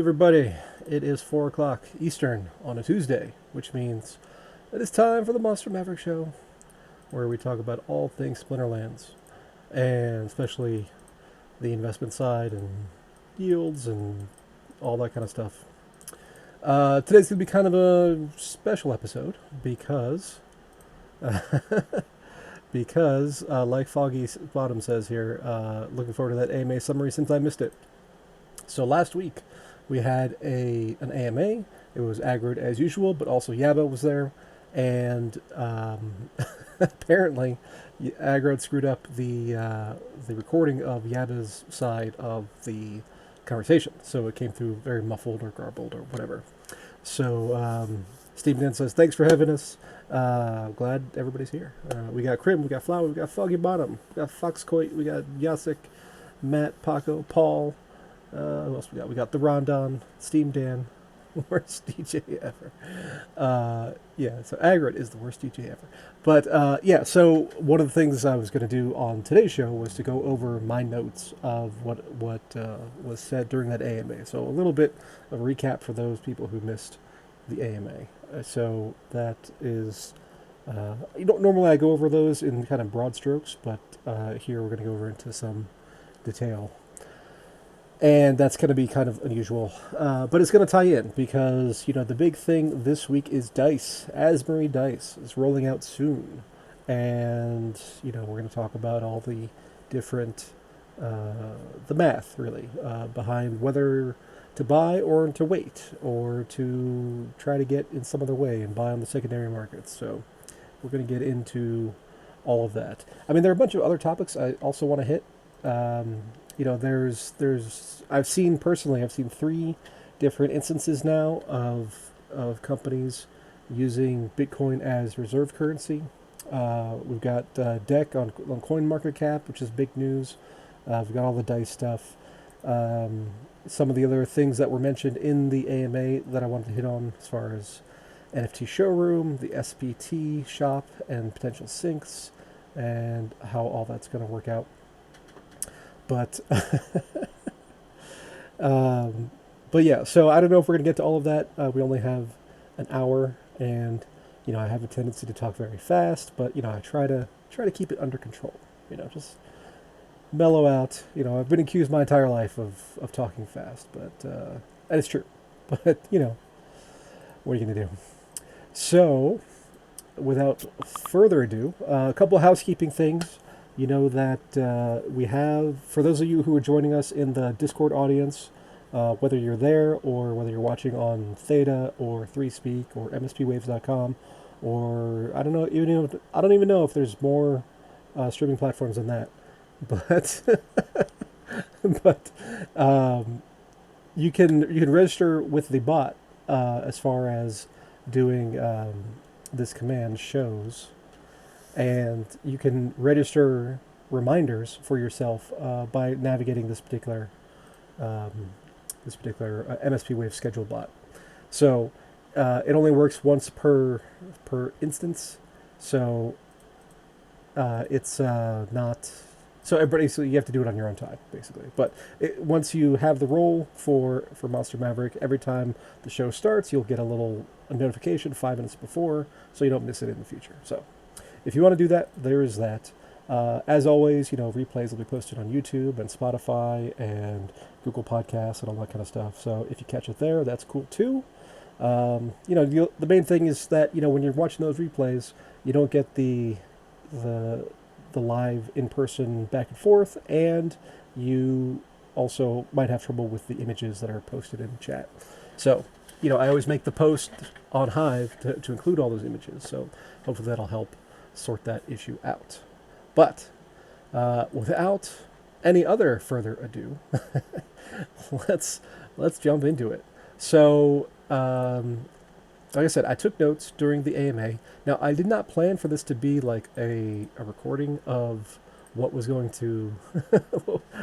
everybody. It is 4 o'clock Eastern on a Tuesday, which means it is time for the Monster Maverick Show, where we talk about all things Splinterlands, and especially the investment side and yields and all that kind of stuff. Today's going to be kind of a special episode because, like Foggy Bottom says here, looking forward to that AMA summary since I missed it. So last week we had an AMA. It was aggroed as usual, but also Yaba was there, and apparently aggroed screwed up the recording of Yaba's side of the conversation, so it came through very muffled or garbled or whatever. So Steve Dan says, thanks for having us. Glad everybody's here. We got Krim, we got Flower, we got Foggy Bottom, we got Foxcoit, we got Yasik, Matt, Paco, Paul. Who else we got? We got the Rondon, Steam Dan, worst DJ ever. So aggroed is the worst DJ ever. But so one of the things I was going to do on today's show was to go over my notes of what was said during that AMA. So a little bit of a recap for those people who missed the AMA. So that is, normally I go over those in kind of broad strokes, but here we're going to go over into some detail. And that's going to be kind of unusual, but it's going to tie in because, the big thing this week is Dice. Azmare Dice is rolling out soon. And, we're going to talk about all the different, the math, really, behind whether to buy or to wait or to try to get in some other way and buy on the secondary markets. So we're going to get into all of that. I mean, there are a bunch of other topics I also want to hit. I've seen 3 different instances now of companies using Bitcoin as reserve currency. We've got DEC on CoinMarketCap, which is big news. We've got all the DICE stuff. Some of the other things that were mentioned in the AMA that I wanted to hit on as far as NFT showroom, the SPT shop, and potential syncs, and how all that's going to work out. But so I don't know if we're going to get to all of that. We only have an hour, and I have a tendency to talk very fast, but I try to keep it under control. Just mellow out. I've been accused my entire life of talking fast, but and it's true. But what are you going to do? So, without further ado, a couple of housekeeping things. That we have, for those of you who are joining us in the Discord audience, whether you're there or whether you're watching on Theta or 3Speak or mspwaves.com, or I don't even know if there's more streaming platforms than that, but you can register with the bot as far as doing this command shows. And you can register reminders for yourself by navigating this particular MSP Wave schedule bot. So it only works once per instance. So it's not. So you have to do it on your own time, basically. But once you have the role for Monster Maverick, every time the show starts, you'll get a notification 5 minutes before, so you don't miss it in the future. So if you want to do that, there is that. As always, replays will be posted on YouTube and Spotify and Google Podcasts and all that kind of stuff. So if you catch it there, that's cool too. The main thing is that when you're watching those replays, you don't get the live in-person back and forth, and you also might have trouble with the images that are posted in chat. So I always make the post on Hive to include all those images. So hopefully that'll help sort that issue out. But without any other further ado, let's jump into it. So like I said, I took notes during the AMA. Now, I did not plan for this to be like a recording of what was going to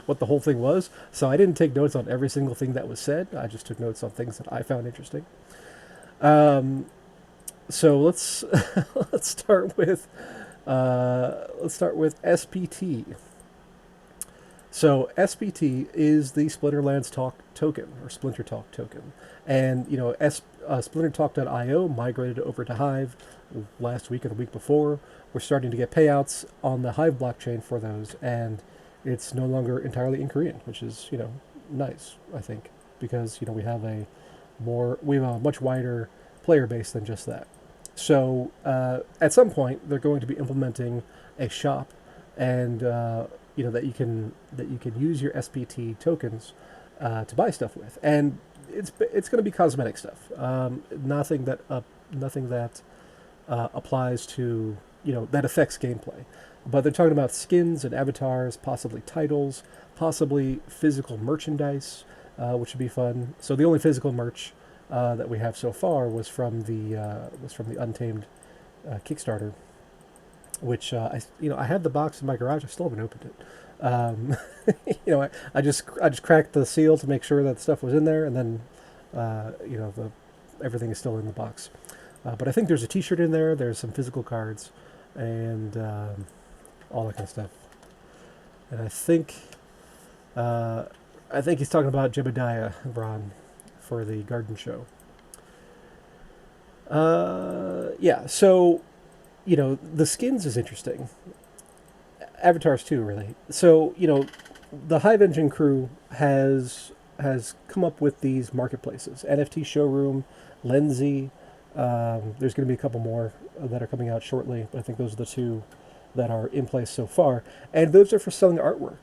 what the whole thing was, so I didn't take notes on every single thing that was said. I just took notes on things that I found interesting. So let's start with SPT. So SPT is the Splinterlands Talk token or Splinter Talk token, and SplinterTalk.io migrated over to Hive last week or the week before. We're starting to get payouts on the Hive blockchain for those, and it's no longer entirely in Korean, which is nice, I think, because we have a much wider player base than just that. So at some point, they're going to be implementing a shop, and that you can use your SPT tokens to buy stuff with, and it's going to be cosmetic stuff. Nothing that applies to that affects gameplay. But they're talking about skins and avatars, possibly titles, possibly physical merchandise, which would be fun. So the only physical merch that we have so far was from the Untamed Kickstarter, which I had the box in my garage. I still haven't opened it. I just cracked the seal to make sure that the stuff was in there, and then everything is still in the box. But I think there's a T-shirt in there. There's some physical cards, and all that kind of stuff. And I think he's talking about Jebediah Ron for the garden show. Yeah. So the skins is interesting. Avatars too, really. So the Hive Engine crew has come up with these marketplaces: NFT Showroom, Lenzy. There's going to be a couple more that are coming out shortly, but I think those are the two that are in place so far, and those are for selling artwork.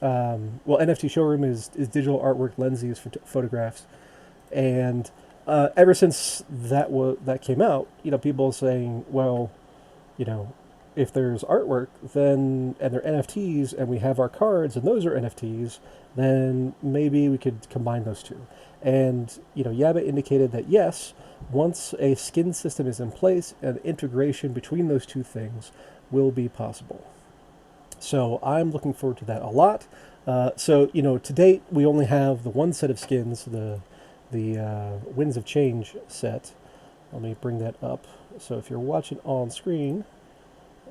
Well, NFT Showroom is digital artwork. Lenzy is for photographs, and ever since that came out, people are saying, well, you know, if there's artwork, then and they're NFTs, and we have our cards, and those are NFTs, then maybe we could combine those two. And Yaba indicated that yes, once a skin system is in place, an integration between those two things will be possible. So I'm looking forward to that a lot. To date, we only have the one set of skins, the Winds of Change set. Let me bring that up. So if you're watching on screen,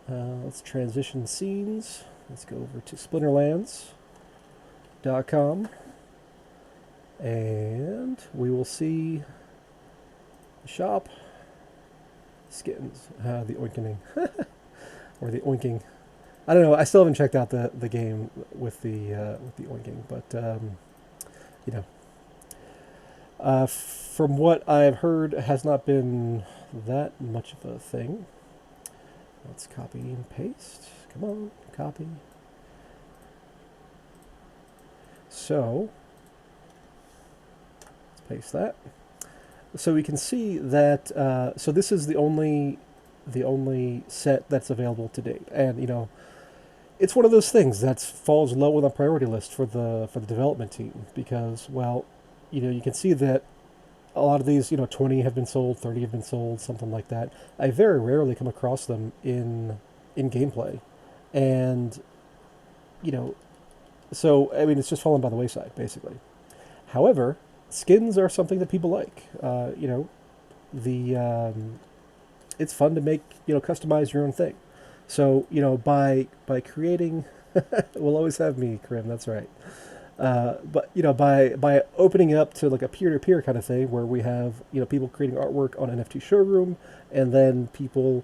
let's transition scenes. Let's go over to splinterlands.com, and we will see the shop skins. The oinking. Or the oinking. I don't know. I still haven't checked out the game with the oinking, but from what I've heard, it has not been that much of a thing. Let's copy and paste. Come on, copy. So let's paste that. So we can see that. So this is the only set that's available to date, and it's one of those things that falls low on the priority list for the development team because, well, you can see that a lot of these, 20 have been sold, 30 have been sold, something like that. I very rarely come across them in gameplay, and so I mean it's just fallen by the wayside basically. However, skins are something that people like. It's fun to make customize your own thing. So by creating, we'll always have me, Karim. That's right. But by opening it up to like a peer-to-peer kind of thing, where we have people creating artwork on NFT Showroom, and then people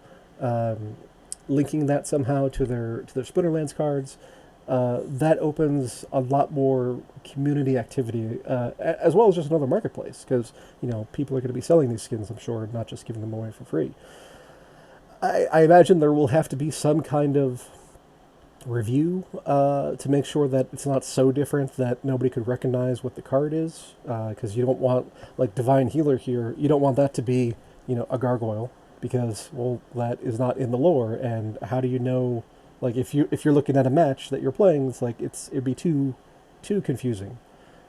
linking that somehow to their Splinterlands cards, that opens a lot more community activity, as well as just another marketplace, because people are going to be selling these skins, I'm sure, not just giving them away for free. I imagine there will have to be some kind of review to make sure that it's not so different that nobody could recognize what the card is, because you don't want, like Divine Healer here, you don't want that to be a gargoyle, because, well, that is not in the lore, and how do you know, like if you're looking at a match that you're playing, it's like it'd be too confusing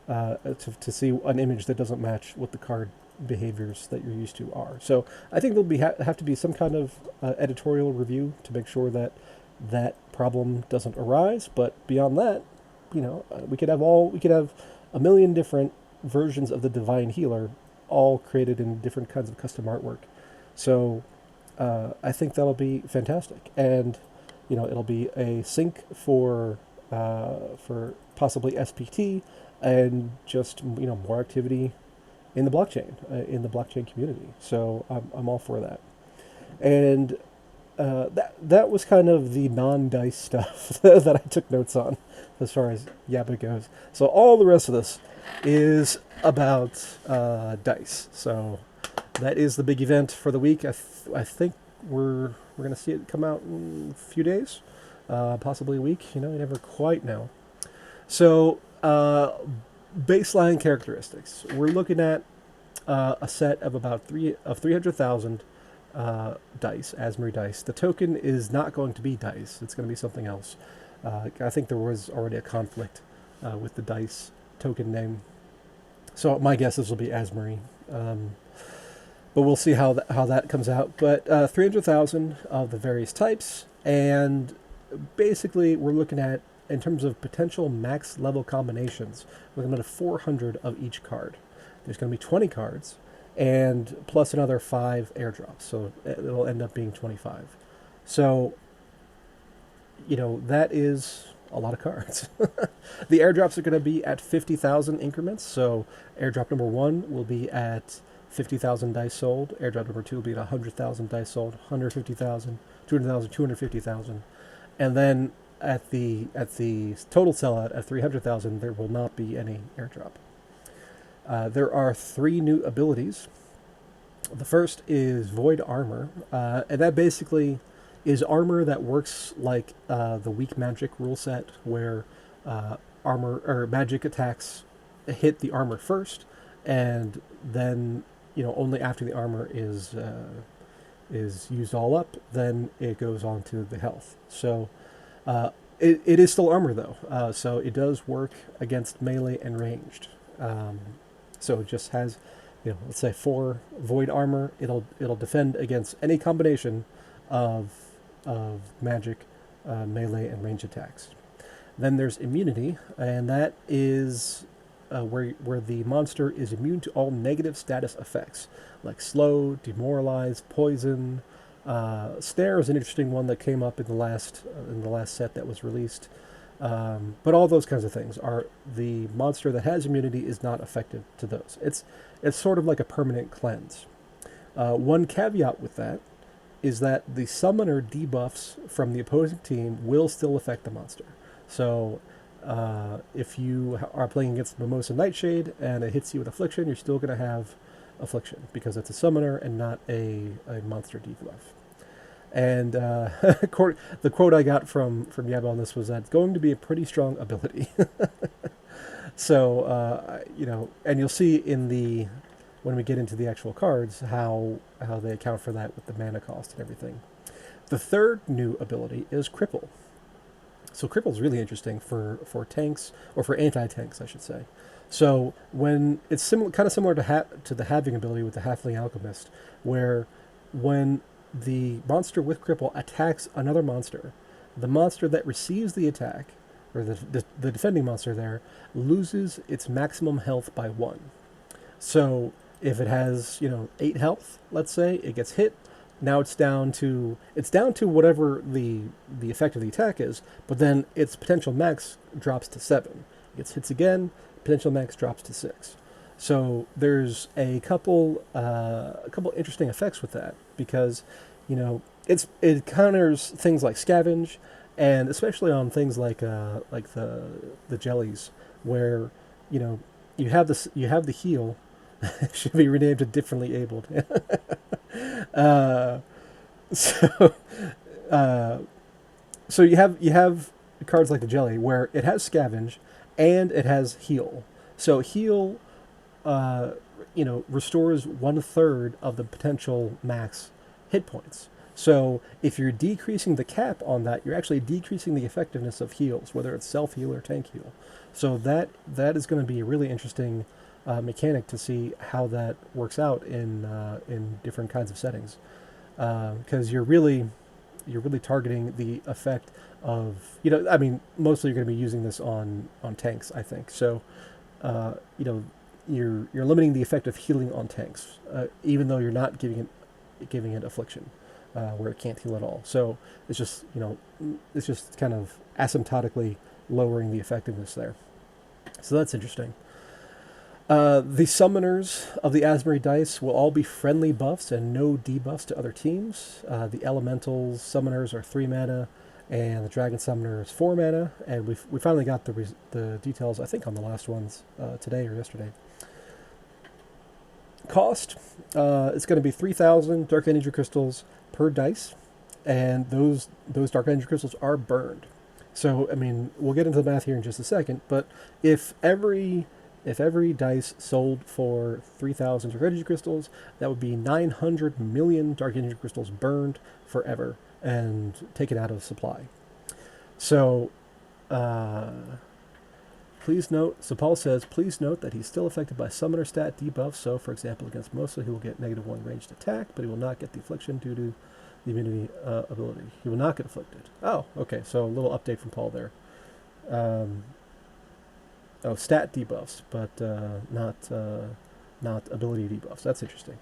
to see an image that doesn't match what the card behaviors that you're used to are. So I think there'll have to be some kind of editorial review to make sure that problem doesn't arise. But beyond that, we could have a million different versions of the Divine Healer, all created in different kinds of custom artwork. So I think that'll be fantastic, and it'll be a sync for for possibly SPT, and just more activity in the blockchain community. So I'm all for that. And that was kind of the non-dice stuff that I took notes on as far as Yaba goes. So all the rest of this is about dice. So that is the big event for the week. I think we're going to see it come out in a few days, possibly a week. You never quite know. So baseline characteristics. We're looking at a set of about 300,000 dice, Azmare Dice. The token is not going to be dice. It's going to be something else. I think there was already a conflict with the dice token name. So my guess is will be Azmare. But we'll see how that comes out. But 300,000 of the various types. And basically we're looking at, in terms of potential max level combinations, we're looking at 400 of each card. There's going to be 20 cards, and plus another 5 airdrops, so it'll end up being 25. So, that is a lot of cards. The airdrops are going to be at 50,000 increments, so airdrop number 1 will be at 50,000 dice sold, airdrop number 2 will be at 100,000 dice sold, 150,000, 200,000, 250,000, and then at the total sellout at 300,000, there will not be any airdrop. There are 3 new abilities. The first is Void Armor, and that basically is armor that works like the weak magic rule set, where armor or magic attacks hit the armor first, and then only after the armor is used all up, then it goes on to the health. So it is still armor though, so it does work against melee and ranged. So it just has, let's say 4 void armor. It'll defend against any combination of magic, melee, and range attacks. Then there's immunity, and that is where the monster is immune to all negative status effects, like slow, demoralize, poison. Snare is an interesting one that came up in the last set that was released. But all those kinds of things are, the monster that has immunity is not affected to those. It's sort of like a permanent cleanse. One caveat with that is that the summoner debuffs from the opposing team will still affect the monster. So if you are playing against Mimosa Nightshade and it hits you with Affliction, you're still going to have Affliction because it's a summoner and not a monster debuff. And the quote I got from Yaba on this was that it's going to be a pretty strong ability. So, and you'll see when we get into the actual cards, how they account for that with the mana cost and everything. The third new ability is Cripple. So Cripple is really interesting for tanks, or for anti-tanks, I should say. So when it's kind of similar to the Halving ability with the Halfling Alchemist, where when the monster with Cripple attacks another monster, the monster that receives the attack, or the defending monster there, loses its maximum health by 1. So if it has 8 health, let's say, it gets hit. Now it's down to whatever the effect of the attack is, but then its potential max drops to 7. It gets hits again, potential max drops to 6. So there's a couple interesting effects with that, because it counters things like scavenge, and especially on things like the jellies, where you have the heal. It should be renamed to differently abled. So you have cards like the jelly, where it has scavenge and it has heal. So heal restores 1/3 of the potential max hit points. So if you're decreasing the cap on that, you're actually decreasing the effectiveness of heals, whether it's self heal or tank heal. So that is going to be a really interesting mechanic to see how that works out in different kinds of settings, because you're really targeting the effect of mostly you're going to be using this on tanks, I think. So you're limiting the effect of healing on tanks, even though you're not giving it affliction, where it can't heal at all. So it's just kind of asymptotically lowering the effectiveness there. So that's interesting. The summoners of the Azmare Dice will all be friendly buffs and no debuffs to other teams. The Elementals summoners are 3 mana, and the Dragon Summoner is 4 mana. And we finally got the details, I think, on the last ones today or yesterday. Cost, it's going to be 3,000 Dark Energy Crystals per dice, and those Dark Energy Crystals are burned. So, I mean, we'll get into the math here in just a second, but if every dice sold for 3,000 Dark Energy Crystals, that would be 900 million Dark Energy Crystals burned forever and taken out of supply. So, please note, so Paul says, please note that he's still affected by summoner stat debuffs. So, for example, against Mosa, he will get -1 ranged attack, but he will not get the affliction due to the immunity ability. He will not get afflicted. Oh, okay, so a little update from Paul there. Stat debuffs, but not ability debuffs. That's interesting.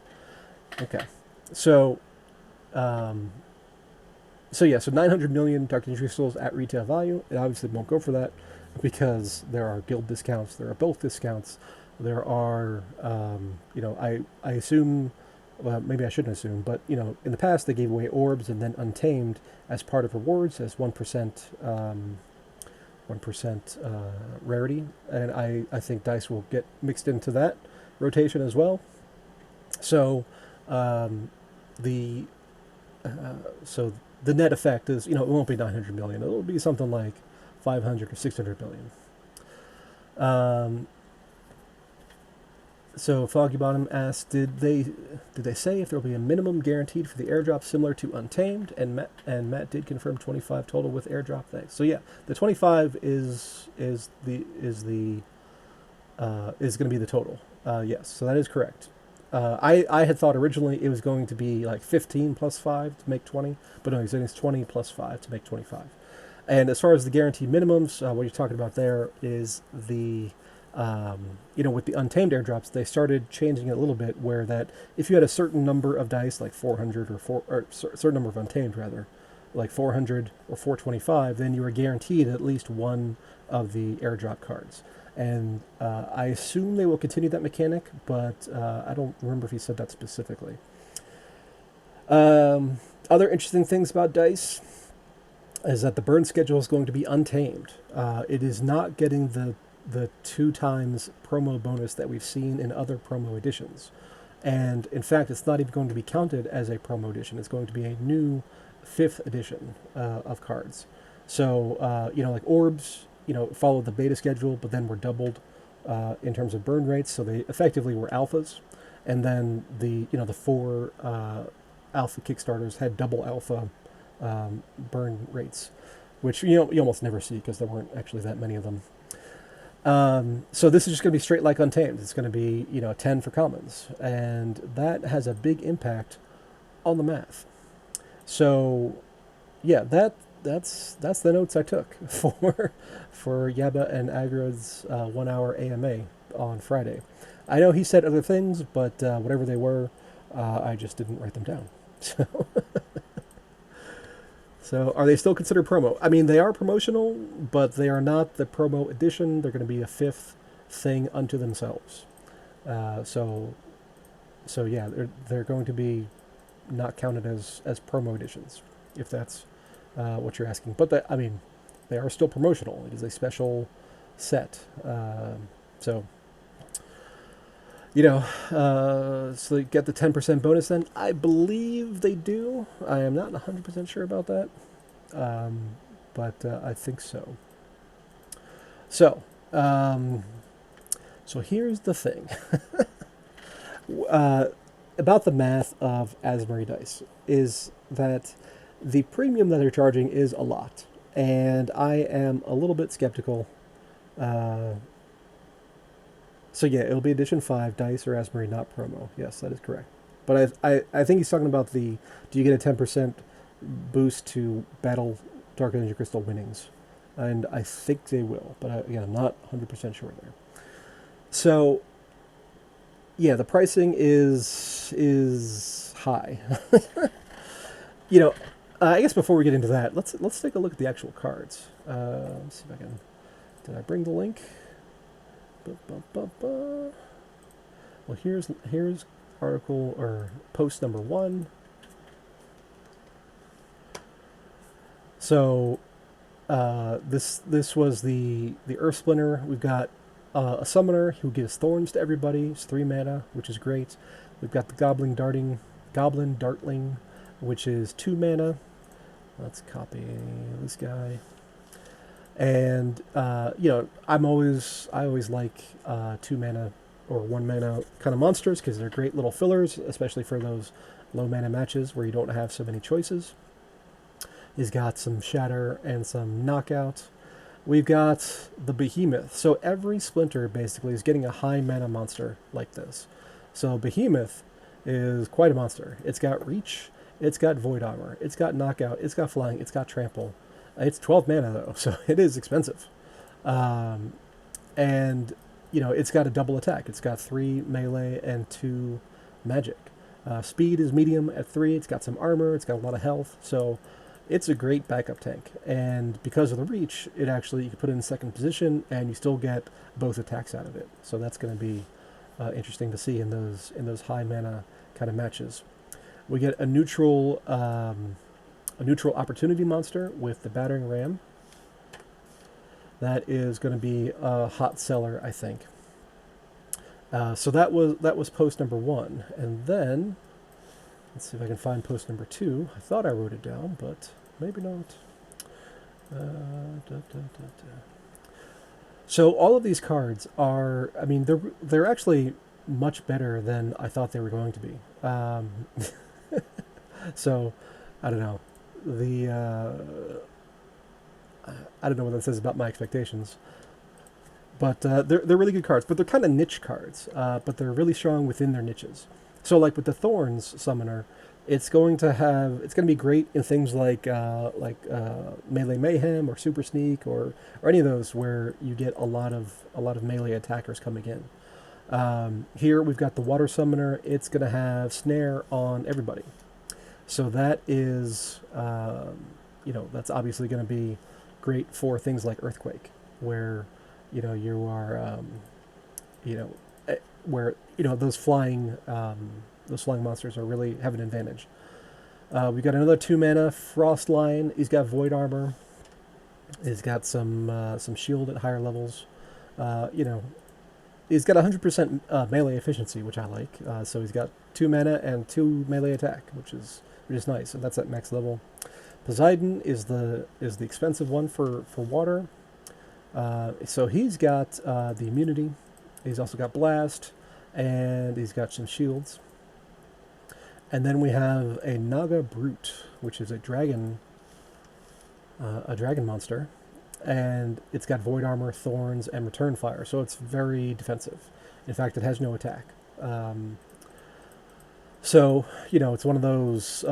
Okay, so so 900 million Dark Energy Crystals at retail value. It obviously won't go for that because there are guild discounts, there are bulk discounts, there are I assume. Well, maybe I shouldn't assume, but in the past they gave away orbs and then Untamed as part of rewards as 1%. 1% rarity, and I think dice will get mixed into that rotation as well. So the net effect is it won't be 900 million. It'll be something like 500 or 600 million. So Foggy Bottom asks, did they say if there will be a minimum guaranteed for the airdrop similar to Untamed? And Matt did confirm 25 total with airdrop. Thanks. So yeah, the 25 is going to be the total. Yes, so that is correct. I had thought originally it was going to be like 15 plus 5 to make 20, but no, he's saying it's 20 plus 5 to make 25. And as far as the guaranteed minimums, what you're talking about there is the with the Untamed airdrops, they started changing it a little bit, where that if you had a certain number of dice, like 400 or certain number of Untamed rather, like 400 or 425, then you were guaranteed at least one of the airdrop cards. And I assume they will continue that mechanic, but I don't remember if he said that specifically. Other interesting things about dice is that the burn schedule is going to be Untamed. It is not getting the 2 times promo bonus that we've seen in other promo editions. And in fact, it's not even going to be counted as a promo edition. It's going to be a new 5th edition of cards. So, like orbs, followed the beta schedule, but then were doubled in terms of burn rates. So they effectively were alphas. And then the 4 alpha Kickstarters had double alpha burn rates, which you almost never see because there weren't actually that many of them. So this is just going to be straight like Untamed. It's going to be 10 for commons, and that has a big impact on the math. So yeah, that's the notes I took for Yaba and Aggroed's 1 hour AMA on Friday. I know he said other things, but whatever they were, I just didn't write them down. So are they still considered promo? I mean, they are promotional, but they are not the promo edition. They're going to be a 5th thing unto themselves. So yeah, they're going to be not counted as promo editions, if that's what you're asking. But they are still promotional. It is a special set. So they get the 10% bonus then? I believe they do. I am not 100% sure about that. But I think so. So here's the thing. About the math of Azmare Dice is that the premium that they're charging is a lot. And I am a little bit skeptical. So yeah, it'll be edition 5, dice or Azmare, not promo. Yes, that is correct. But I think he's talking about do you get a 10% boost to battle Dark Energy Crystal winnings? And I think they will, but again, I'm not 100% sure there. So yeah, the pricing is high. I guess before we get into that, let's take a look at the actual cards. Let's see if I can Did I bring the link? Well, here's article or post number 1. So this was the Earth Splinter. We've got a summoner who gives thorns to everybody. It's 3 mana, which is great. We've got the Goblin Dartling, which is 2 mana. Let's copy this guy. And I always like 2 mana or 1 mana kind of monsters because they're great little fillers, especially for those low mana matches where you don't have so many choices. He's got some Shatter and some Knockout. We've got the Behemoth. So every Splinter basically is getting a high mana monster like this. So Behemoth is quite a monster. It's got Reach, it's got Void Armor, it's got Knockout, it's got Flying, it's got Trample. It's 12 mana though, so it is expensive. And, it's got a double attack. It's got 3 melee and 2 magic. Speed is medium at 3. It's got some armor. It's got a lot of health. So it's a great backup tank. And because of the reach, it actually, you can put it in second position and you still get both attacks out of it. So that's going to be interesting to see in those high mana kind of matches. We get a neutral opportunity monster with the Battering Ram. That is going to be a hot seller, I think. So that was post number 1, and then let's see if I can find post number 2. I thought I wrote it down, but maybe not. So all of these cards are, I mean, they're actually much better than I thought they were going to be. So I don't know. I don't know what that says about my expectations. But they're really good cards. But they're kind of niche cards. But they're really strong within their niches. So like with the Thorns Summoner, it's going to be great in things like Melee Mayhem or Super Sneak or any of those where you get a lot of melee attackers coming in. Here we've got the Water Summoner. It's going to have Snare on everybody. So that is, that's obviously going to be great for things like Earthquake, where, you are, where, those flying monsters are really have an advantage. We've got another 2 mana Frostline. He's got Void Armor. He's got some shield at higher levels. He's got 100% melee efficiency, which I like. So he's got 2 mana and 2 melee attack, which is nice, and that's at max level. Poseidon is the expensive one for water. So he's got the immunity. He's also got Blast, and he's got some shields. And then we have a Naga Brute, which is a dragon monster, and it's got Void Armor, Thorns, and Return Fire. So it's very defensive. In fact, it has no attack. So, it's one of those,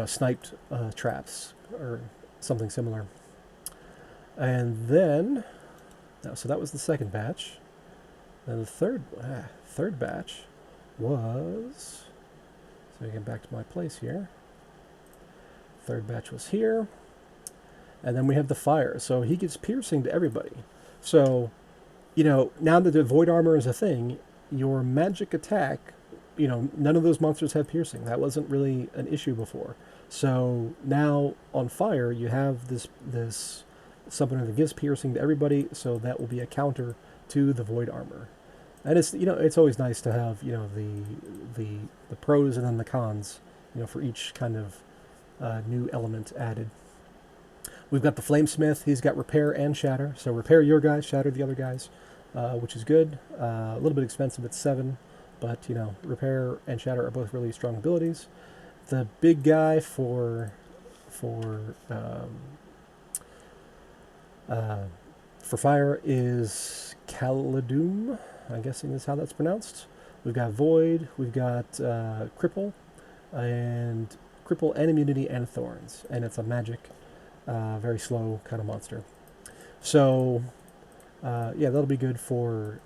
sniped traps or something similar. And then, so that was the second batch. And the third batch was, so we get back to my place here. Third batch was here. And then we have the Fire. So he gives piercing to everybody. So, now that the Void Armor is a thing, your magic attack, none of those monsters have piercing. That wasn't really an issue before. So now on Fire, you have this summoner that gives piercing to everybody, so that will be a counter to the Void Armor. And it's it's always nice to have the pros and then the cons, for each kind of new element added. We've got the Flamesmith. He's got Repair and Shatter. So repair your guys, shatter the other guys, which is good. A little bit expensive at 7. But, Repair and Shatter are both really strong abilities. The big guy for Fire is Caledum, I'm guessing is how that's pronounced. We've got Void, we've got Cripple, and Immunity and Thorns. And it's a magic, very slow kind of monster. So, that'll be good for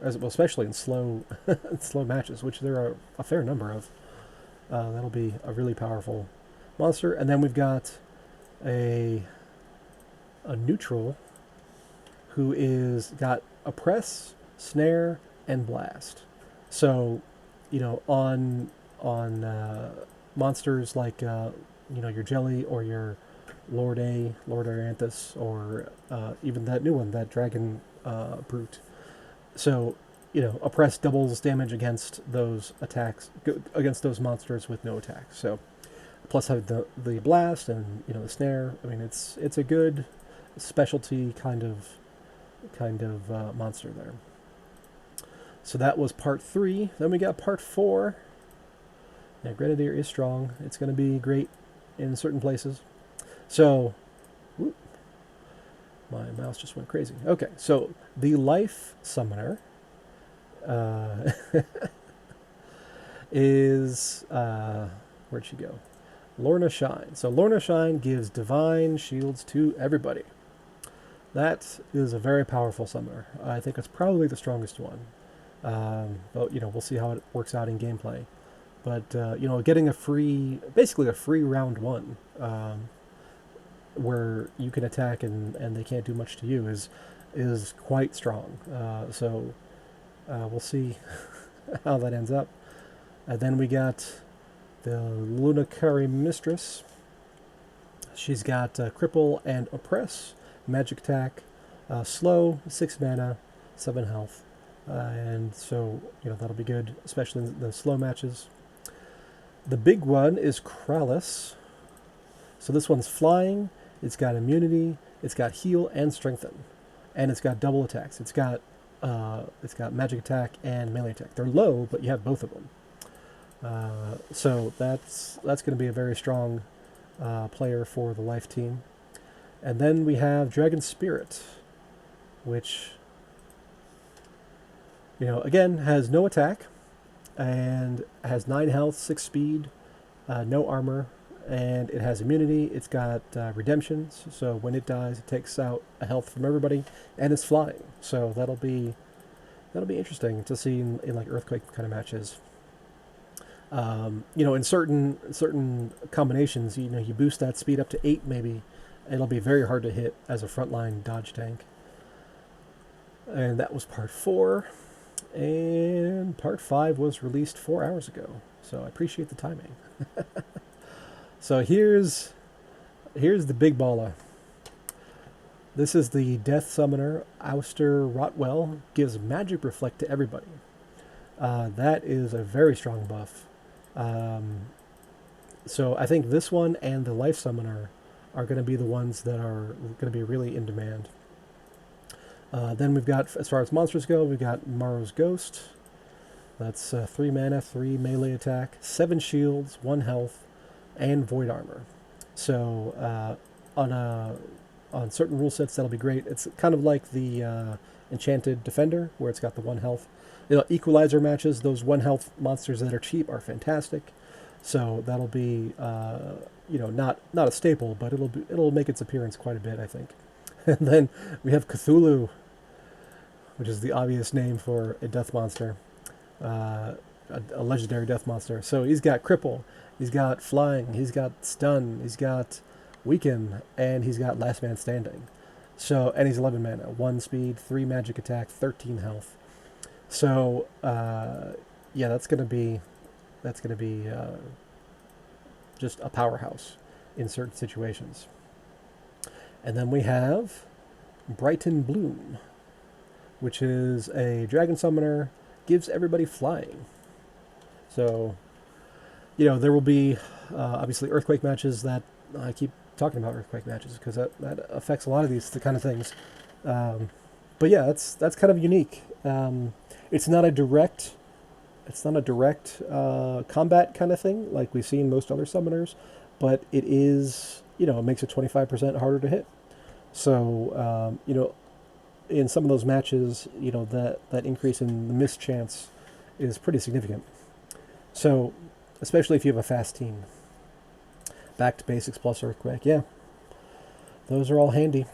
especially in slow matches, which there are a fair number of. That'll be a really powerful monster. And then we've got a a neutral who is got oppress, snare, and blast. So, on monsters like your jelly or your Lord Aranthus, or even that new one, that dragon brute. So, oppress doubles damage against those attacks, against those monsters with no attack. So, plus have the blast and the snare. I mean, it's a good specialty kind of monster there. So that was part 3. Then we got part 4. Yeah, Grenadier is strong. It's going to be great in certain places. So, whoop, my mouse just went crazy. Okay, so the Life Summoner is where'd she go? Lorna Shine. So Lorna Shine gives divine shields to everybody. That is a very powerful summoner. I think it's probably the strongest one. But we'll see how it works out in gameplay. But getting basically a free round 1, where you can attack and they can't do much to you is quite strong. So we'll see how that ends up. And then we got the Lunacari Mistress. She's got Cripple and Oppress, Magic Attack, Slow, 6 mana, 7 health. And so, that'll be good, especially in the slow matches. The big one is Kralis. So this one's flying, it's got immunity, it's got heal and strengthen. And it's got double attacks. It's got magic attack and melee attack. They're low, but you have both of them. So that's going to be a very strong player for the Life team. And then we have Dragon Spirit, which again has no attack and has 9 health, 6 speed, no armor, and it has immunity. It's got redemptions, so when it dies, it takes out a health from everybody, and it's flying. So that'll be interesting to see in like Earthquake kind of matches. In certain combinations, you boost that speed up to 8 maybe. It'll be very hard to hit as a frontline dodge tank. And that was part 4. And part 5 was released 4 hours ago. So I appreciate the timing. So here's the big baller. This is the Death Summoner, Ouster Rotwell. Gives Magic Reflect to everybody. That is a very strong buff. So I think this one and the Life Summoner are going to be the ones that are going to be really in demand. Then we've got, as far as monsters go, we've got Morrow's Ghost. That's 3 mana, 3 melee attack, 7 shields, 1 health, and void armor. So on certain rule sets, that'll be great. It's kind of like the Enchanted Defender, where it's got the 1 health. Equalizer matches, those 1 health monsters that are cheap are fantastic. So that'll be not a staple, but it'll make its appearance quite a bit, I think. And then we have Cthulhu, which is the obvious name for a death monster, a legendary death monster. So he's got Cripple, he's got Flying, he's got Stun, he's got Weaken, and he's got Last Man Standing. So, and he's 11 mana, 1 speed, 3 magic attack, 13 health. So that's gonna be just a powerhouse in certain situations. And then we have Brighton Bloom, which is a dragon summoner, gives everybody flying. So, there will be obviously Earthquake matches that I keep talking about Earthquake matches because that affects a lot of these kind of things. But yeah, that's kind of unique. It's not a direct combat kind of thing like we see in most other summoners, but it is, it makes it 25% harder to hit. So, in some of those matches, that increase in the miss chance is pretty significant. So, especially if you have a fast team. Back to basics plus Earthquake, yeah. Those are all handy.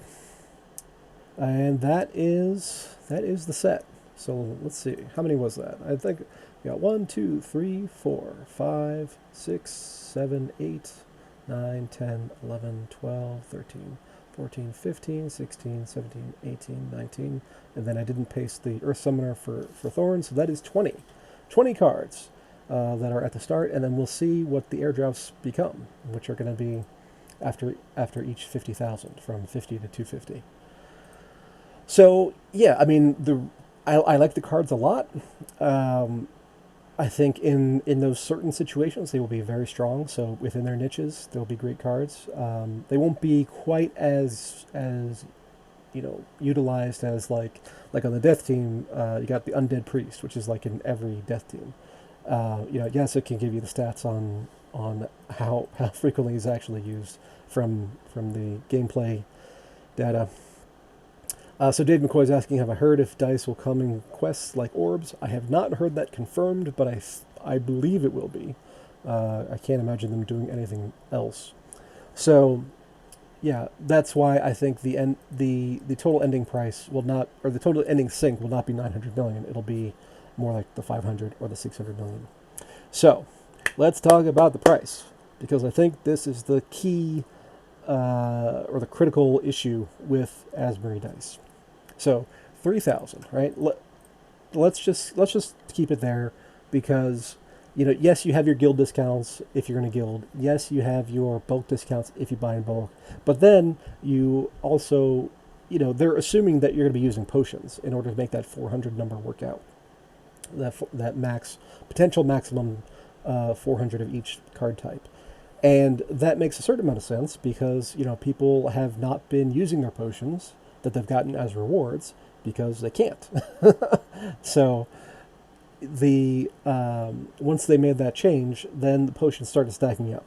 And that is the set. So let's see, how many was that? I think we got 1, 2, 3, 4, 5, 6, 7, 8, 9, 10, 11, 12, 13. 14, 15, 16, 17, 18, 19, and then I didn't paste the Earth Summoner for Thorn, so that is 20. 20 cards that are at the start, and then we'll see what the airdrops become, which are going to be after each 50,000, from 50 to 250. So, yeah, I mean, I like the cards a lot. I think in those certain situations, they will be very strong. So within their niches, they'll be great cards. They won't be quite as utilized as like on the death team. You got the Undead Priest, which is like in every death team. Yes, it can give you the stats on how frequently is actually used from the gameplay data. So Dave McCoy is asking, have I heard if dice will come in quests like orbs? I have not heard that confirmed, but I believe it will be. I can't imagine them doing anything else. So, yeah, that's why I think the total ending price will not, or the total ending sync will not be 900 million. It'll be more like the 500 or the 600 million. So, let's talk about the price, because I think this is the key or the critical issue with Azmare Dice. So 3,000, right? Let's just keep it there, because yes, you have your guild discounts if you're going to guild. Yes, you have your bulk discounts if you buy in bulk. But then you also, they're assuming that you're going to be using potions in order to make that 400 number work out. That potential maximum 400 of each card type. And that makes a certain amount of sense, because people have not been using their potions that they've gotten as rewards because they can't. So once they made that change, then the potions started stacking up.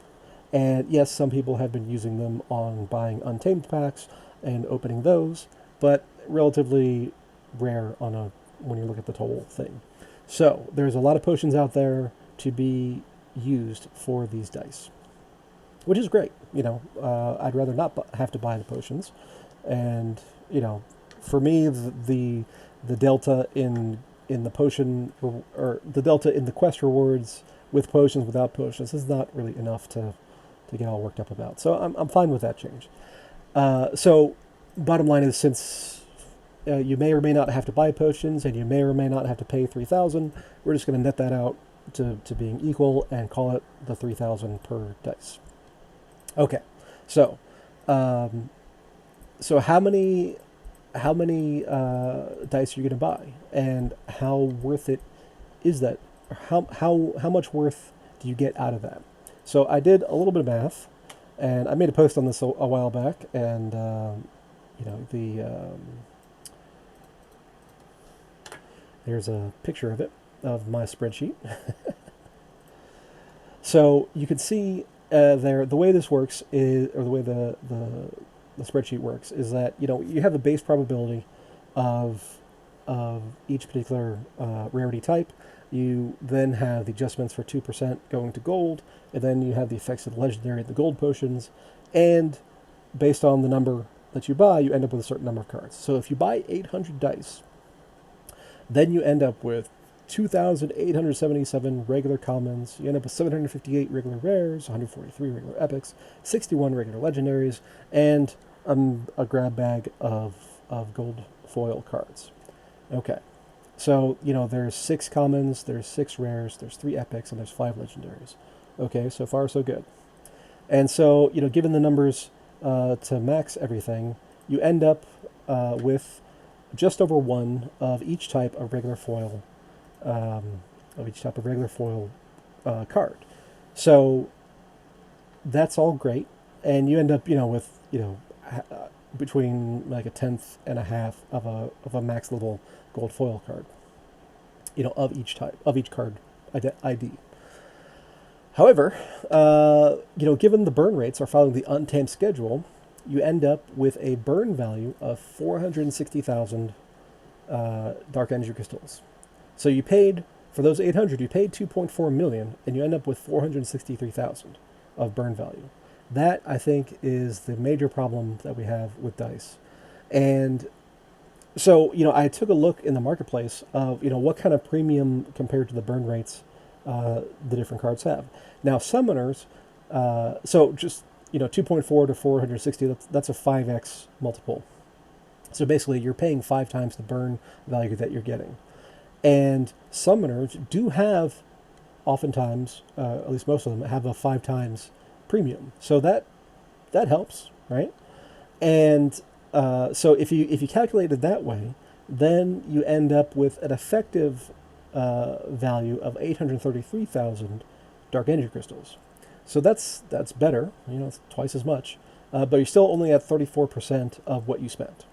And yes, some people have been using them on buying Untamed packs and opening those, but relatively rare when you look at the total thing. So there's a lot of potions out there to be used for these dice, which is great. I'd rather not have to buy the potions. And for me, the delta in the potion, or the delta in the quest rewards with potions, without potions, is not really enough to get all worked up about. So I'm fine with that change. So bottom line is, since you may or may not have to buy potions, and you may or may not have to pay 3,000, we're just going to net that out to being equal and call it the 3,000 per dice. Okay, so how many dice are you going to buy, and how worth it is that? How much worth do you get out of that? So I did a little bit of math, and I made a post on this a while back, and there's a picture of it, of my spreadsheet. So you can see the way this works is, or the way the spreadsheet works, is that you have the base probability of each particular rarity type. You then have the adjustments for 2% going to gold, and then you have the effects of the legendary and the gold potions, and based on the number that you buy, you end up with a certain number of cards. So if you buy 800 dice, then you end up with 2,877 regular commons. You end up with 758 regular rares, 143 regular epics, 61 regular legendaries, and a grab bag of gold foil cards. Okay, so there's 6 commons, there's 6 rares, there's 3 epics, and there's 5 legendaries. Okay, so far so good. And so given the numbers to max everything, you end up with just over 1 of each type of regular foil. Card. So that's all great, and you end up with between like a tenth and a half of a max level gold foil card, of each type, of each card ID. However, given the burn rates are following the Untamed schedule, you end up with a burn value of 460,000 dark energy crystals. So you paid, for those 800, you paid 2.4 million, and you end up with 463,000 of burn value. That, I think, is the major problem that we have with dice. And so, I took a look in the marketplace of, what kind of premium compared to the burn rates the different cards have. Now, summoners, so just, 2.4 to 460. That's a 5x multiple. So basically, you're paying 5 times the burn value that you're getting. And summoners do have, oftentimes, at least most of them, have a 5 times premium. So that helps, right? And so if you calculate it that way, then you end up with an effective value of 833,000 dark energy crystals. So that's better. It's twice as much, but you're still only at 34% of what you spent.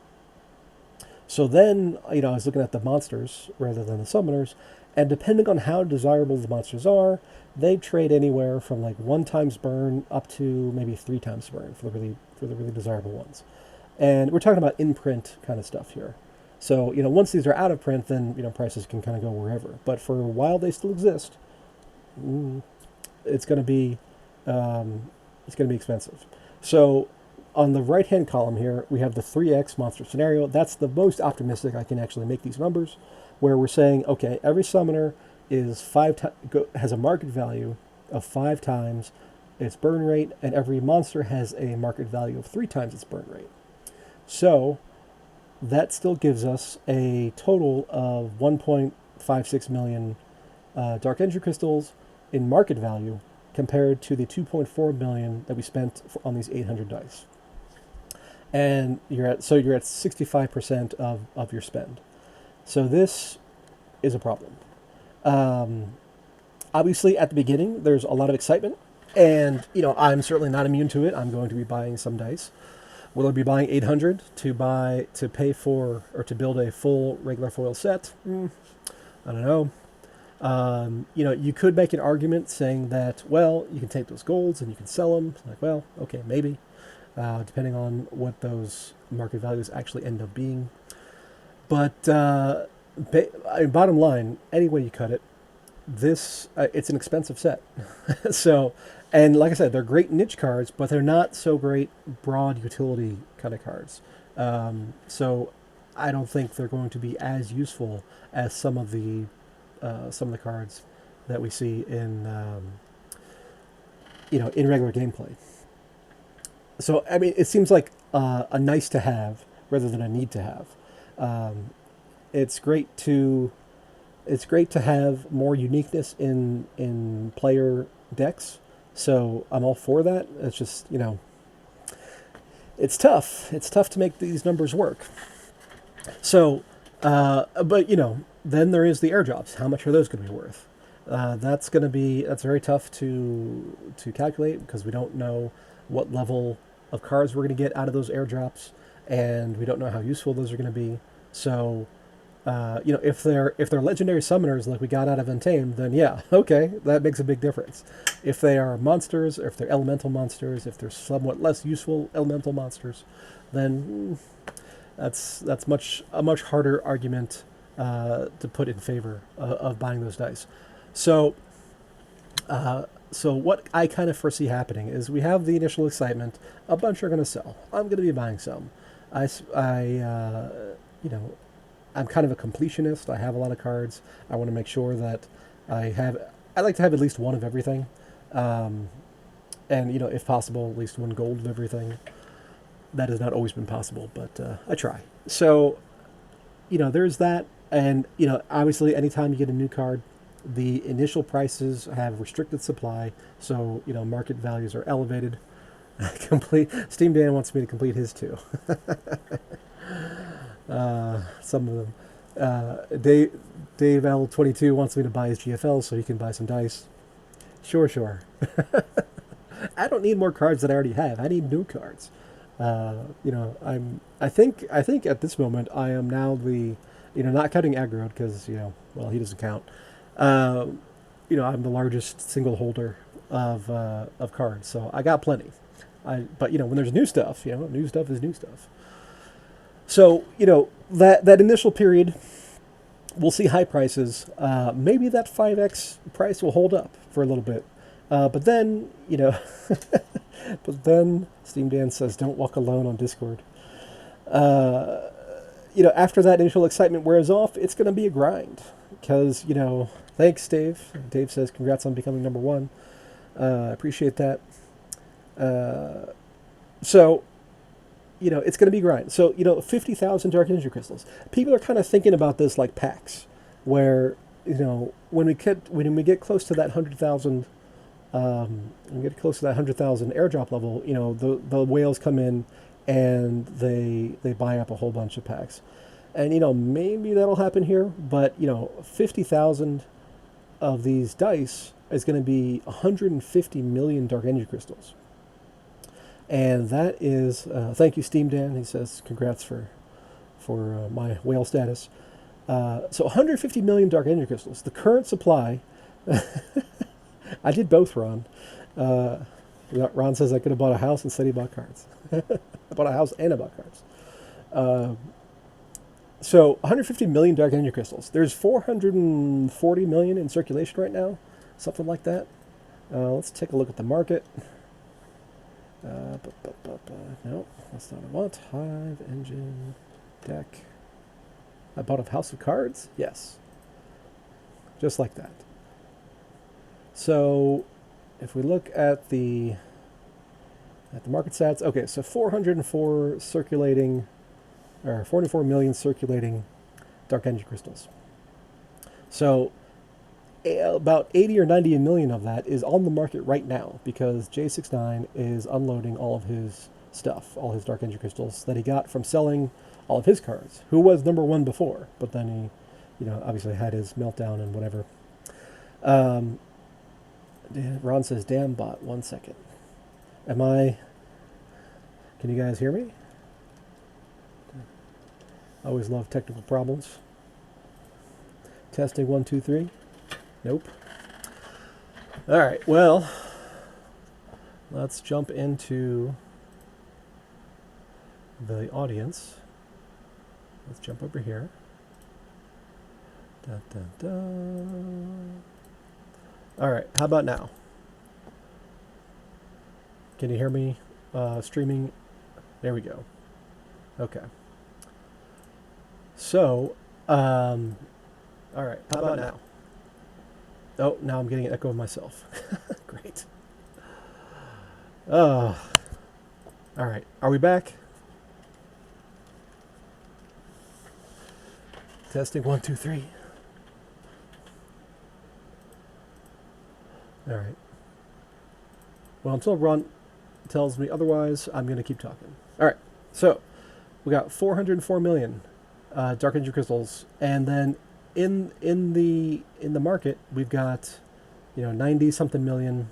So then, I was looking at the monsters rather than the summoners, and depending on how desirable the monsters are, they trade anywhere from like 1 times burn up to maybe 3 times burn for the really desirable ones. And we're talking about in-print kind of stuff here. So, once these are out of print, then, prices can kind of go wherever. But for while they still exist, it's going to be expensive. So on the right-hand column here, we have the 3x monster scenario. That's the most optimistic I can actually make these numbers, where we're saying, okay, every summoner is has a market value of 5 times its burn rate, and every monster has a market value of 3 times its burn rate. So that still gives us a total of 1.56 million dark energy crystals in market value, compared to the 2.4 million that we spent on these 800 dice. And you're at 65% of your spend. So this is a problem. Obviously, at the beginning, there's a lot of excitement, and I'm certainly not immune to it. I'm going to be buying some dice. Will I be buying 800 to pay for or to build a full regular foil set? I don't know. You could make an argument saying that, well, you can take those golds and you can sell them. Like, well, okay, maybe, depending on what those market values actually end up being. But bottom line, any way you cut it, it's an expensive set. So, and like I said, they're great niche cards, but they're not so great broad utility kind of cards. So I don't think they're going to be as useful as some of the cards that we see in regular gameplay. So I mean, it seems like a nice to have rather than a need to have. It's great to have more uniqueness in player decks. So I'm all for that. It's just it's tough. It's tough to make these numbers work. So, but then there is the airdrops. How much are those going to be worth? That's very tough to calculate, because we don't know what level of cards we're going to get out of those airdrops, and we don't know how useful those are going to be. So, if they're legendary summoners like we got out of Untamed, then yeah, okay, that makes a big difference. If they are monsters, or if they're elemental monsters, if they're somewhat less useful elemental monsters, then that's a much harder argument to put in favor of buying those dice. So what I kind of foresee happening is we have the initial excitement. A bunch are going to sell. I'm going to be buying some. I'm kind of a completionist. I have a lot of cards. I want to make sure that I like to have at least one of everything. And, if possible, at least one gold of everything. That has not always been possible, but I try. So, there's that. And, obviously, anytime you get a new card, the initial prices have restricted supply. So, market values are elevated. Steam Dan wants me to complete his too. Some of them. Dave L22 wants me to buy his GFL so he can buy some dice. Sure. I don't need more cards that I already have. I need new cards. I think at this moment I am now not counting aggroed, because he doesn't count. I'm the largest single holder of cards, so I got plenty. But when there's new stuff, new stuff is new stuff. So, that initial period, we'll see high prices. Maybe that 5x price will hold up for a little bit. But then, Steam Dan says, don't walk alone on Discord. After that initial excitement wears off, it's going to be a grind. Because, thanks, Dave. Dave says, congrats on becoming number 1. Appreciate that. So, it's going to be grind. So, 50,000 dark energy crystals. People are kind of thinking about this like packs, where, when we get close to that 100,000, when we get close to that 100,000 airdrop level, the whales come in and they buy up a whole bunch of packs. And, maybe that'll happen here, but, 50,000 of these dice is going to be 150 million dark energy crystals. And that is, thank you, Steam Dan. He says, congrats for my whale status. So 150 million dark energy crystals. The current supply, I did both, Ron. Ron says I could have bought a house instead he bought cards. I bought a house and I bought cards. So 150 million dark energy crystals. There's 440 million in circulation right now, something like that. Let's take a look at the market. No, that's not what I want. Hive, engine, deck. I bought a house of cards? Yes. Just like that. So if we look at the market stats, okay, so 404 circulating, or 44 million circulating dark energy crystals. So about 80 or 90 million of that is on the market right now because J69 is unloading all of his stuff, all his dark energy crystals that he got from selling all of his cards, who was number one before, but then he, obviously had his meltdown and whatever. Ron says, damn bot, 1 second. Can you guys hear me? I always love technical problems. Testing 1, 2, 3. Nope. All right, well, let's jump into the audience. Let's jump over here. Da, da, da. All right, how about now? Can you hear me streaming? There we go. Okay. So, all right, how about now? Oh, now I'm getting an echo of myself. Great. All right, are we back? Testing 1, 2, 3. All right. Well, until Ron tells me otherwise, I'm going to keep talking. All right, so we got 404 million dark energy crystals, and then in the market we've got 90 something million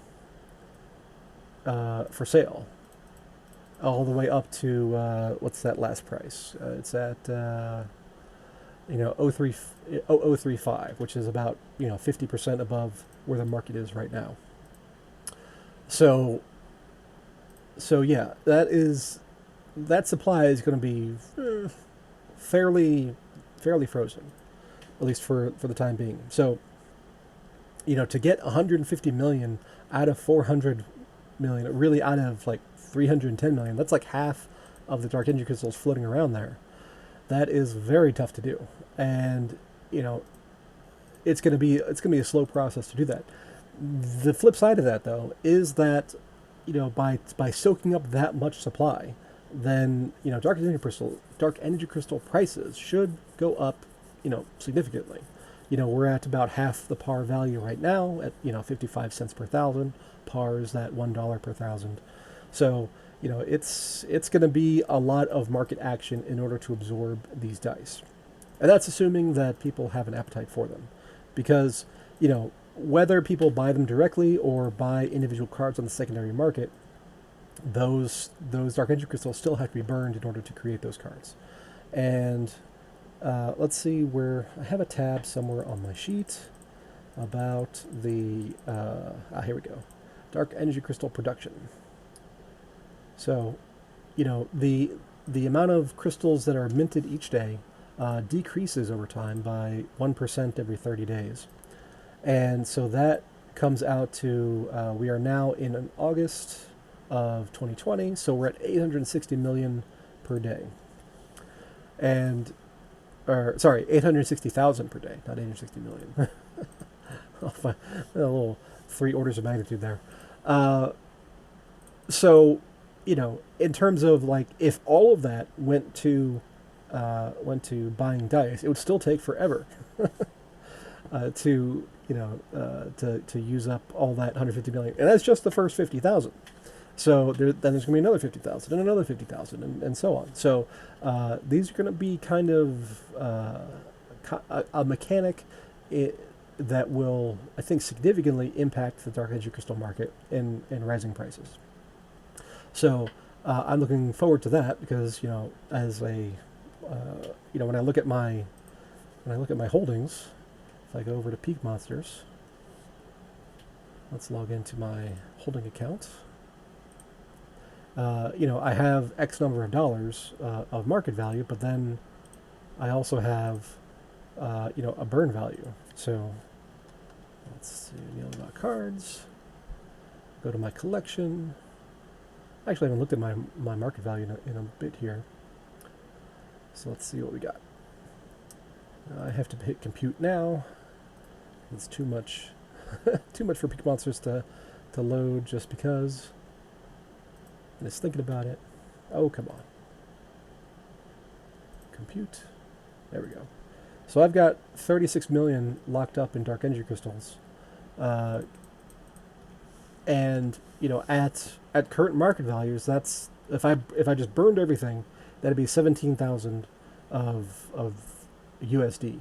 for sale, all the way up to what's that last price? It's at 0.035, which is about 50% above where the market is right now. So yeah, that supply is going to be fairly frozen, at least for the time being. So, to get 150 million out of 400 million, really out of like 310 million, that's like half of the dark energy crystals floating around there. That is very tough to do, and it's going to be a slow process to do that. The flip side of that, though, is that by soaking up that much supply, then dark energy crystal prices should go up significantly. We're at about half the par value right now at 55 cents per thousand. Par is that $1 per thousand. So it's going to be a lot of market action in order to absorb these dice, and that's assuming that people have an appetite for them, because whether people buy them directly or buy individual cards on the secondary market, those dark energy crystals still have to be burned in order to create those cards. And let's see, where I have a tab somewhere on my sheet about the here we go, dark energy crystal production. So the amount of crystals that are minted each day decreases over time by 1% every 30 days. And so that comes out to, we are now in August of 2020, so we're at 860 million per day. And, 860,000 per day, not 860 million. A little 3 orders of magnitude there. So, in terms of like if all of that went to buying dice, it would still take forever to use up all that 150 million, and that's just the first 50,000. So then there's going to be another 50,000 and another 50,000 and so on. So these are going to be kind of a mechanic that will, I think, significantly impact the Dark Energy Crystal market in rising prices. So I'm looking forward to that because as a when I look at my holdings, if I go over to Peak Monsters, let's log into my holding account. I have X number of dollars of market value, but then I also have, a burn value. So let's see, about cards. Go to my collection. Actually, I haven't looked at my market value in a bit here. So let's see what we got. I have to hit compute now. It's too much, too much for Peak Monsters to load just because. And it's thinking about it. Oh, come on. Compute. There we go. So I've got 36 million locked up in Dark Energy Crystals. And, at current market values, that's if I just burned everything, that'd be 17,000 of USD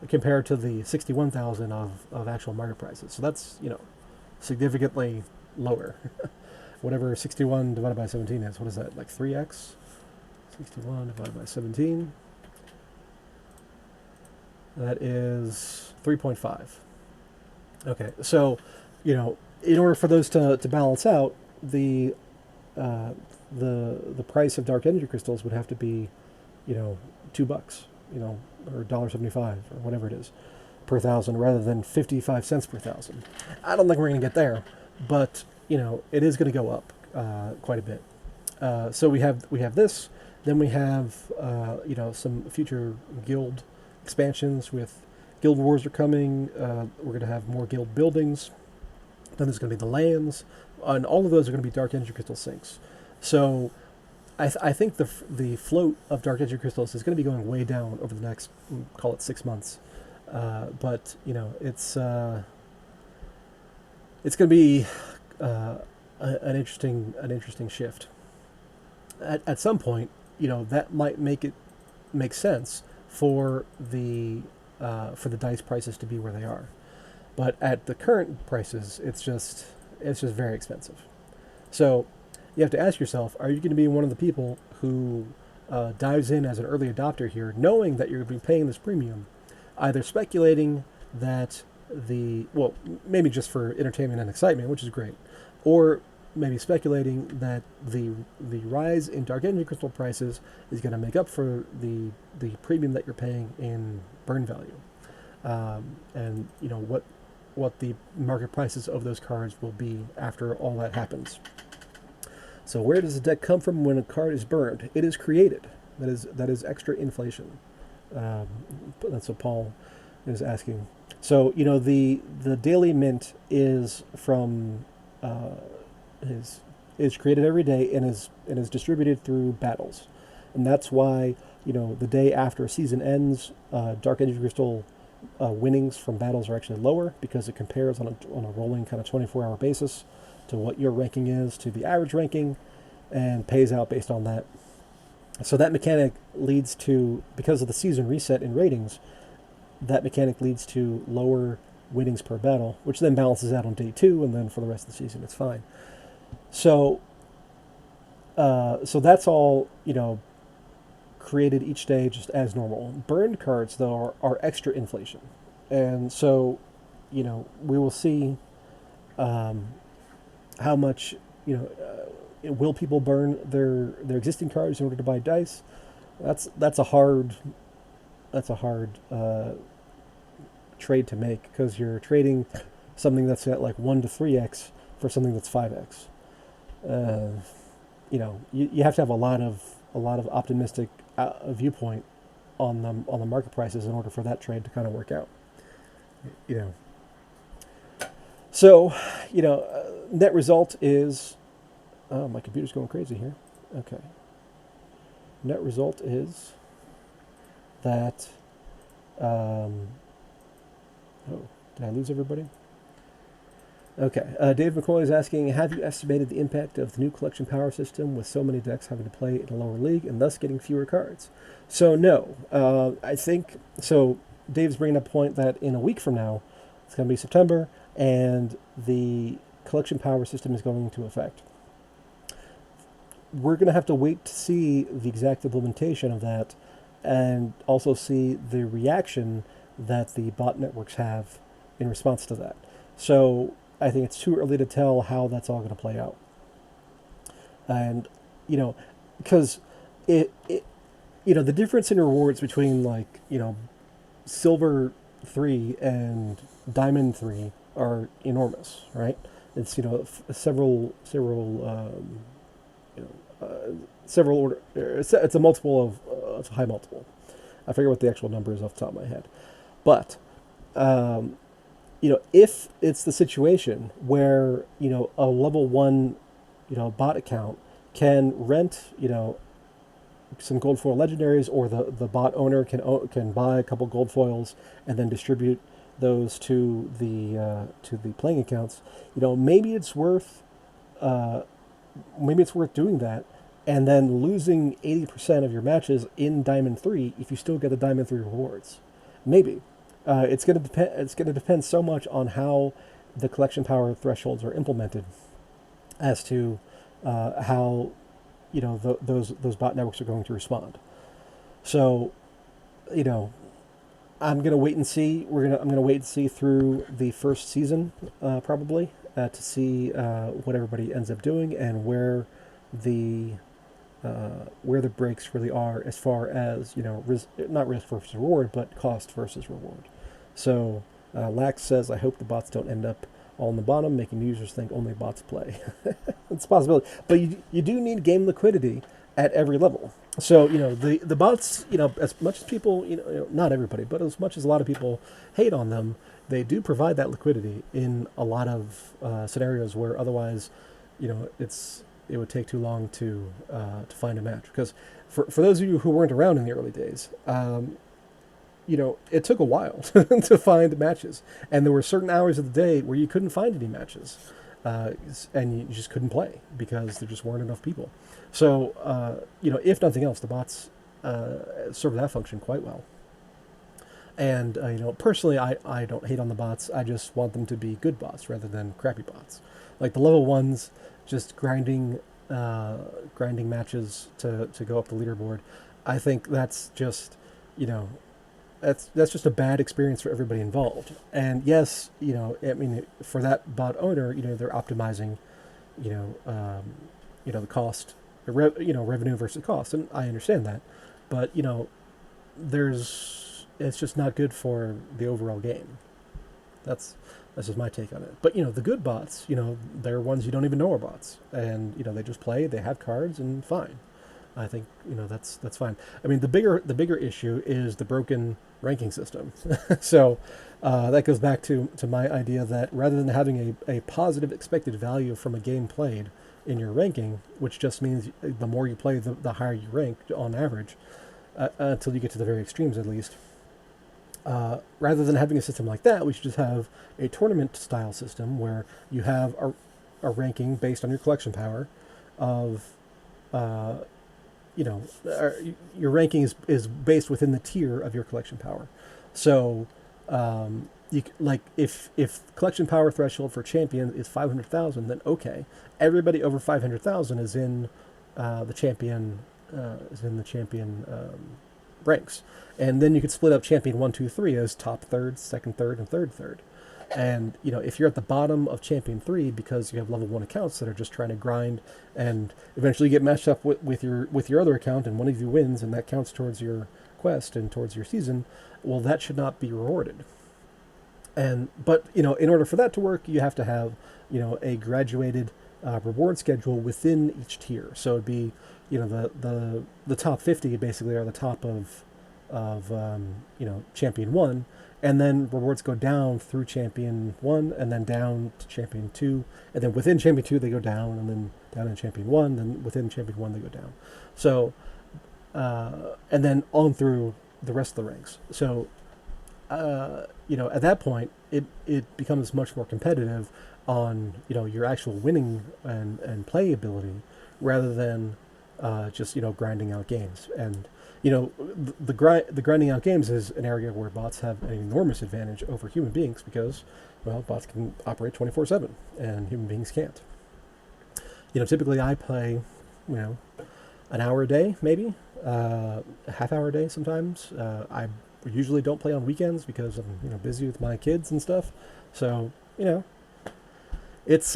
compared to the 61,000 of actual market prices. So that's, significantly lower. Whatever 61 divided by 17 is, what is that, like 3x? 61 divided by 17. That is 3.5. Okay, so, in order for those to balance out, the price of Dark Energy Crystals would have to be, $2, or $1.75 or whatever it is per thousand, rather than 55 cents per thousand. I don't think we're going to get there, but it is going to go up quite a bit. So we have this. Then we have some future guild expansions. With guild wars are coming. We're going to have more guild buildings. Then there's going to be the lands, and all of those are going to be Dark Energy Crystal sinks. So I think the float of Dark Energy Crystals is going to be going way down over the next, call it 6 months. But it's going to be an interesting shift. At some point, that might make sense for the dice prices to be where they are. But at the current prices, it's just very expensive. So you have to ask yourself: are you going to be one of the people who dives in as an early adopter here, knowing that you're going to be paying this premium, either speculating that maybe just for entertainment and excitement, which is great, or maybe speculating that the rise in Dark Energy Crystal prices is going to make up for the premium that you're paying in burn value, and what the market prices of those cards will be after all that happens. So where does the deck come from when a card is burned? It is created. That is extra inflation. That's what Paul is asking. So the daily mint is from is created every day and is distributed through battles, and that's why the day after a season ends, Dark Energy Crystal winnings from battles are actually lower, because it compares on a rolling kind of 24-hour basis to what your ranking is to the average ranking, and pays out based on that. So that mechanic leads to, because of the season reset in ratings, that mechanic leads to lower winnings per battle, which then balances out on day 2, and then for the rest of the season it's fine. So that's all created each day just as normal. Burned cards, though, are extra inflation, and so we will see how much will people burn their existing cards in order to buy dice. That's a hard trade to make, because you're trading something that's at like 1 to 3x for something that's 5x. You have to have a lot of optimistic viewpoint on the market prices in order for that trade to kind of work out. So net result is Oh, my computer's going crazy here. Okay. Net result is that. Um, oh, did I lose everybody? Okay. Dave McCoy is asking, have you estimated the impact of the new collection power system with so many decks having to play in a lower league and thus getting fewer cards? So no. I think so. Dave's bringing up a point that in a week from now, it's going to be September, and the collection power system is going into effect. We're going to have to wait to see the exact implementation of that and also see the reaction that the bot networks have in response to that. So I think it's too early to tell how that's all going to play out. And, because the difference in rewards between silver 3 and diamond 3 are enormous, right? It's, several order. It's a multiple of it's a high multiple. I forget what the actual number is off the top of my head, but if it's the situation where a level 1 bot account can rent some gold foil legendaries, or the bot owner can buy a couple gold foils and then distribute those to the playing accounts, maybe it's worth doing that, and then losing 80% of your matches in Diamond 3 if you still get the Diamond 3 rewards. Maybe. It's going to depend so much on how the collection power thresholds are implemented as to how those bot networks are going to respond. So, I'm going to wait and see. I'm going to wait and see through the first season, probably, to see what everybody ends up doing and where the breaks really are as far as not risk versus reward, but cost versus reward. So Lax says, I hope the bots don't end up all in the bottom, making users think only bots play. It's a possibility, but you do need game liquidity at every level. So the bots, as much as people, not everybody, but as much as a lot of people hate on them, they do provide that liquidity in a lot of scenarios where otherwise, it would take too long to find a match. Because for those of you who weren't around in the early days, it took a while to find matches, and there were certain hours of the day where you couldn't find any matches, and you just couldn't play because there just weren't enough people. So, if nothing else, the bots serve that function quite well. And, personally, I don't hate on the bots. I just want them to be good bots rather than crappy bots. Like the level 1s, just grinding matches to go up the leaderboard. I think that's just, that's just a bad experience for everybody involved. And yes, for that bot owner, they're optimizing, the cost, revenue versus cost, and I understand that, but it's just not good for the overall game. That's just my take on it. But the good bots, they're ones you don't even know are bots, and they just play, they have cards, and fine. I think that's fine. I mean, the bigger issue is the broken ranking system. So that goes back to my idea that rather than having a positive expected value from a game played in your ranking, which just means the more you play, the higher you rank on average, until you get to the very extremes at least. Rather than having a system like that, we should just have a tournament style system where you have a ranking based on your collection power of your ranking is based within the tier of your collection power. So, if collection power threshold for champion is 500,000, then okay, everybody over 500,000 is in the champion ranks, and then you could split up champion 1, 2, 3 as top third, second third, and third third. And if you're at the bottom of champion 3 because you have level 1 accounts that are just trying to grind and eventually get matched up with your other account, and one of you wins, and that counts towards your quest and towards your season, well, that should not be rewarded. But in order for that to work, you have to have a graduated reward schedule within each tier. So it'd be the top 50 basically are the top of of champion 1, and then rewards go down through champion 1 and then down to champion 2, and then within champion 2 they go down, and then down in champion 1, then within champion 1 they go down. So and then on through the rest of the ranks. So at that point it becomes much more competitive on your actual winning and playability, rather than just grinding out games. And the grinding out games is an area where bots have an enormous advantage over human beings, because bots can operate 24/7 and human beings can't. Typically I play an hour a day, maybe a half hour a day sometimes. I usually don't play on weekends because I'm busy with my kids and stuff. So it's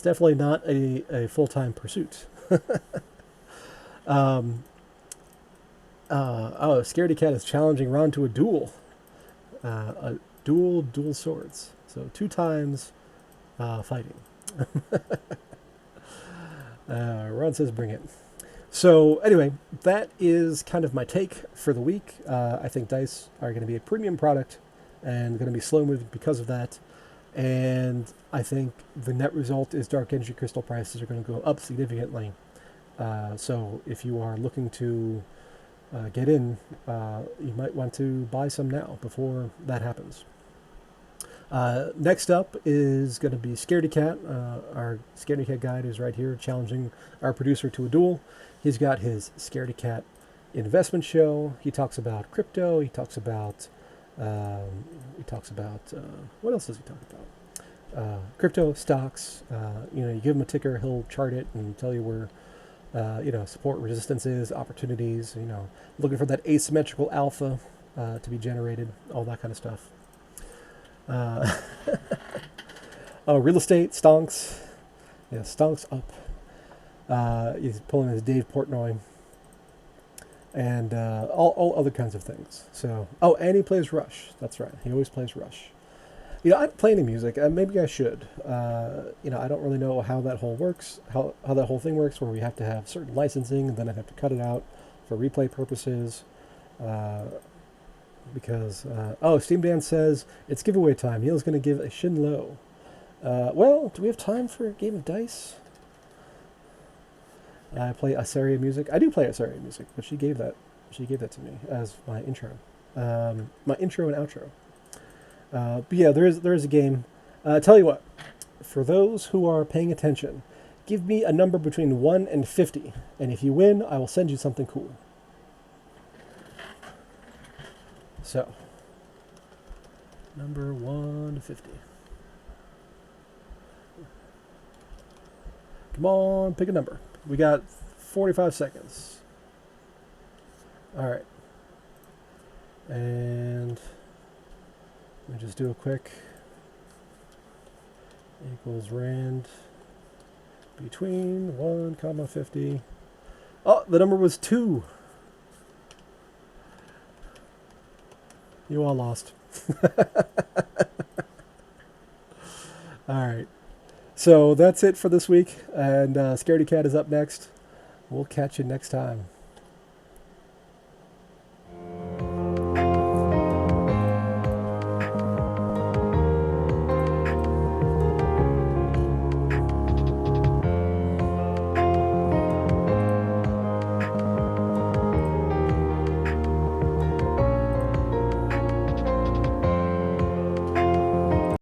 definitely not a full-time pursuit. Scaredy Cat is challenging Ron to a duel. A dual swords. So 2 times fighting. Ron says bring it. So anyway, that is kind of my take for the week. I think dice are going to be a premium product and going to be slow moving because of that. And I think the net result is Dark Energy Crystal prices are going to go up significantly. So if you are looking to get in, you might want to buy some now before that happens. Next up is going to be Scaredy Cat. Our Scaredy Cat guide is right here, challenging our producer to a duel. He's got his Scaredy Cat investment show. He talks about crypto. He talks about what else does he talk about? Crypto, stocks. You give him a ticker, he'll chart it and tell you where support, resistances, opportunities. Looking for that asymmetrical alpha to be generated, all that kind of stuff. Real estate, stonks. Yeah, stonks up. He's pulling his Dave Portnoy. And all other kinds of things. So, and he plays Rush. That's right. He always plays Rush. I don't play any music. Maybe I should. I don't really know how that whole works, how that whole thing works, where we have to have certain licensing, and then I'd have to cut it out for replay purposes. Because Steam Dan says it's giveaway time. Neil's going to give a Shin Low. Well, do we have time for a game of dice? I play Asaria music. I do play Asaria music, but she gave that to me as my intro, my intro and outro. But yeah, there is a game. Tell you what, for those who are paying attention, give me a number between 1 and 50, and if you win, I will send you something cool. So, number 1 to 50. Come on, pick a number. We got 45 seconds. All right. And let me just do a quick equals rand between 1, 50. Oh, the number was 2. You all lost. All right. So that's it for this week. And Scaredy Cat is up next. We'll catch you next time.